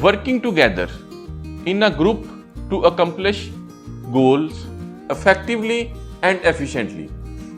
working together in a group to accomplish goals effectively and efficiently۔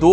2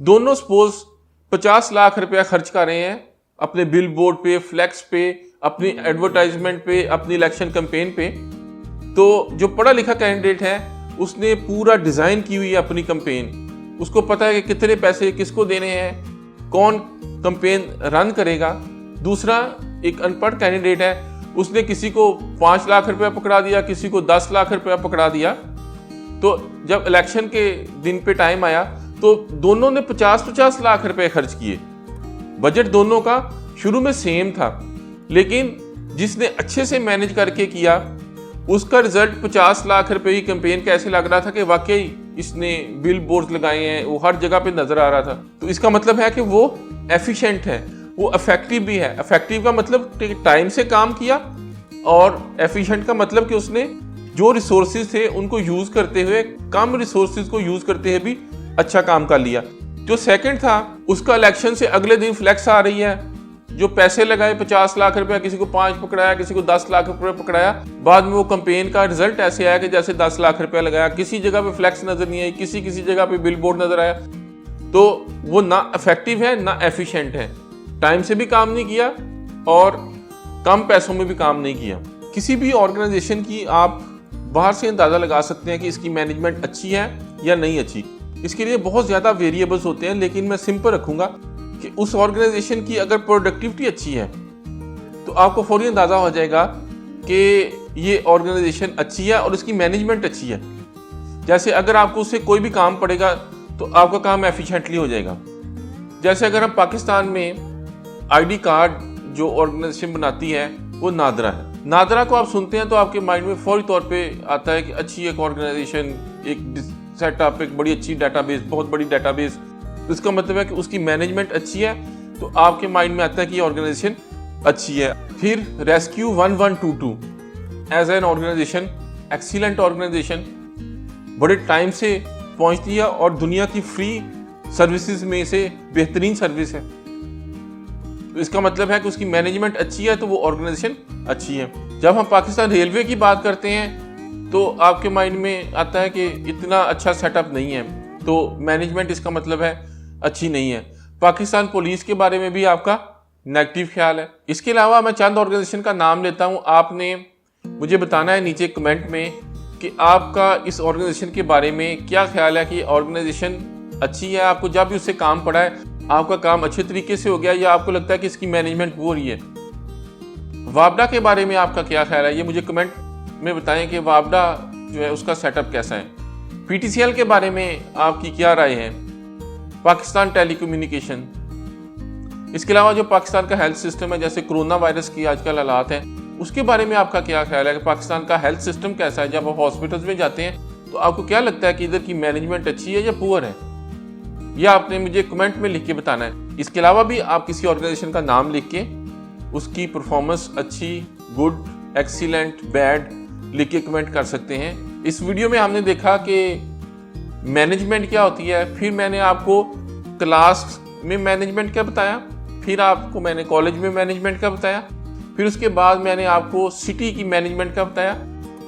दोनों suppose 50 lakh रुपया खर्च कर रहे हैं अपने बिल बोर्ड पे, फ्लैक्स पे, अपनी एडवर्टाइजमेंट पे, अपनी इलेक्शन कैंपेन पे, तो जो पढ़ा लिखा कैंडिडेट है उसने पूरा डिज़ाइन की हुई है अपनी कैंपेन, उसको पता है कि कितने पैसे किसको देने हैं, कौन कैंपेन रन करेगा। दूसरा, एक अनपढ़ कैंडिडेट है, उसने किसी को 5 लाख रुपया पकड़ा दिया, किसी को 10 लाख रुपया पकड़ा दिया, तो जब इलेक्शन के दिन पे टाइम आया तो दोनों ने 50-50 लाख रुपए खर्च किए। बजट दोनों का शुरू में सेम था, लेकिन जिसने अच्छे से मैनेज करके किया उसका रिजल्ट 50 लाख रुपए की कैंपेन कैसे लग रहा था कि वाकई इसने बिल बोर्ड लगाए हैं, वो हर जगह पे नजर आ रहा था। तो इसका मतलब है कि वो एफिशिएंट है, वो इफेक्टिव भी है। इफेक्टिव का मतलब टाइम से काम किया, और एफिशिएंट का मतलब कि उसने जो रिसोर्सेज थे उनको यूज करते हुए, कम रिसोर्सेज को यूज करते हुए भी अच्छा काम कर लिया। जो सेकंड था, उसका इलेक्शन से अगले दिन फ्लैक्स आ रही है, जो पैसे लगाए 50 लाख रुपया, किसी को 5 पकड़ाया, किसी को 10 लाख रुपया पकड़ाया, बाद में वो कैंपेन का रिजल्ट ऐसे आया कि जैसे 10 लाख रुपया लगाया, किसी जगह पे फ्लैक्स नजर नहीं आई, किसी जगह पे बिल बोर्ड नजर आया। तो वो ना इफेक्टिव है ना एफिशिएंट है, टाइम से भी काम नहीं किया और कम पैसों में भी काम नहीं किया। किसी भी ऑर्गेनाइजेशन की आप बाहर से अंदाजा लगा सकते हैं कि इसकी मैनेजमेंट अच्छी है या नहीं अच्छी। इसके लिए बहुत ज़्यादा वेरिएबल्स होते हैं, लेकिन मैं सिंपल रखूंगा कि उस ऑर्गेनाइजेशन की अगर प्रोडक्टिविटी अच्छी है तो आपको फौरी अंदाज़ा हो जाएगा कि ये ऑर्गेनाइजेशन अच्छी है और इसकी मैनेजमेंट अच्छी है। जैसे अगर आपको उससे कोई भी काम पड़ेगा तो आपका काम एफिशिएंटली हो जाएगा। जैसे अगर हम पाकिस्तान में आईडी कार्ड जो ऑर्गेनाइजेशन बनाती है वो नादरा है। नादरा को आप सुनते हैं तो आपके माइंड में फौरी तौर पे आता है कि अच्छी एक ऑर्गेनाइजेशन, एक सेटअप, एक बड़ी अच्छी डाटाबेस, बहुत बड़ी डाटाबेस। तो इसका मतलब है कि उसकी मैनेजमेंट अच्छी है, तो आपके माइंड में आता है कि ये ऑर्गेनाइजेशन अच्छी है। फिर rescue 1122 as an organisation, excellent organisation, बड़े टाइम से पहुंचती है और दुनिया की फ्री सर्विसेज में से बेहतरीन सर्विस है। तो इसका मतलब है कि उसकी मैनेजमेंट अच्छी है, तो वो ऑर्गेनाइजेशन अच्छी है। जब हम पाकिस्तान रेलवे की बात करते हैं तो आपके माइंड में आता है कि इतना अच्छा सेटअप नहीं है, तो मैनेजमेंट इसका मतलब है अच्छी नहीं है। पाकिस्तान पुलिस के बारे में भी आपका नेगेटिव ख्याल है। इसके अलावा मैं चंद ऑर्गेनाइजेशन का नाम लेता हूं, आपने मुझे बताना है नीचे कमेंट में कि आपका इस ऑर्गेनाइजेशन के बारे में क्या ख्याल है कि ऑर्गेनाइजेशन अच्छी है, आपको जब भी उससे काम पड़ा है आपका काम अच्छे तरीके से हो गया, या आपको लगता है कि इसकी मैनेजमेंट वो रही है। वापडा के बारे में आपका क्या ख्याल है, ये मुझे कमेंट में बताएं कि वापडा जो है उसका सेटअप कैसा है। पीटीसीएल के बारे में आपकी क्या राय है, पाकिस्तान टेलीकम्युनिकेशन। इसके अलावा जो पाकिस्तान का हेल्थ सिस्टम है, जैसे कोरोना वायरस की आजकल हालात हैं, उसके बारे में आपका क्या ख्याल है कि पाकिस्तान का हेल्थ सिस्टम कैसा है। जब आप हॉस्पिटल्स में जाते हैं तो आपको क्या लगता है कि इधर की मैनेजमेंट अच्छी है या पुअर है, यह आपने मुझे कमेंट में लिख के बताना है। इसके अलावा भी आप किसी ऑर्गेनाइजेशन का नाम लिख के उसकी परफॉर्मेंस अच्छी, गुड, एक्सीलेंट, बैड लिख के कमेंट कर सकते हैं। इस वीडियो में हमने देखा कि मैनेजमेंट क्या होती है, फिर मैंने आपको क्लास में मैनेजमेंट क्या बताया, फिर आपको मैंने कॉलेज में मैनेजमेंट का बताया, फिर उसके बाद मैंने आपको सिटी की मैनेजमेंट का बताया,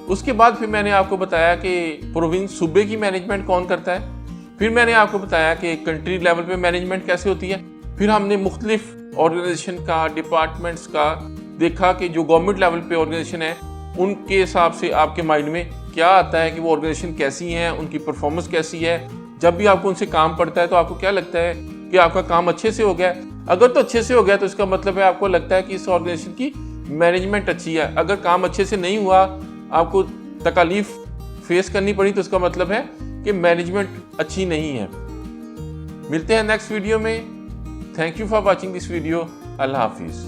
उसके बाद फिर मैंने आपको बताया कि प्रोविंस, सूबे की मैनेजमेंट कौन करता है, फिर मैंने आपको बताया कि कंट्री लेवल पे मैनेजमेंट कैसे होती है। फिर हमने मुख्तलिफ ऑर्गेनाइजेशन का, डिपार्टमेंट्स का देखा कि जो गवर्नमेंट लेवल पे ऑर्गेनाइजेशन है उनके हिसाब से आपके माइंड में क्या आता है कि वो ऑर्गेनाइजेशन कैसी हैं, उनकी परफॉर्मेंस कैसी है। जब भी आपको उनसे काम पड़ता है तो आपको क्या लगता है कि आपका काम अच्छे से हो गया। अगर तो अच्छे से हो गया तो इसका मतलब है आपको लगता है कि इस ऑर्गेनाइजेशन की मैनेजमेंट अच्छी है। अगर काम अच्छे से नहीं हुआ, आपको तकलीफ फेस करनी पड़ी, तो इसका मतलब है कि मैनेजमेंट अच्छी नहीं है। मिलते हैं नेक्स्ट वीडियो में। Thank you for watching this video. अल्लाह हाफिज़।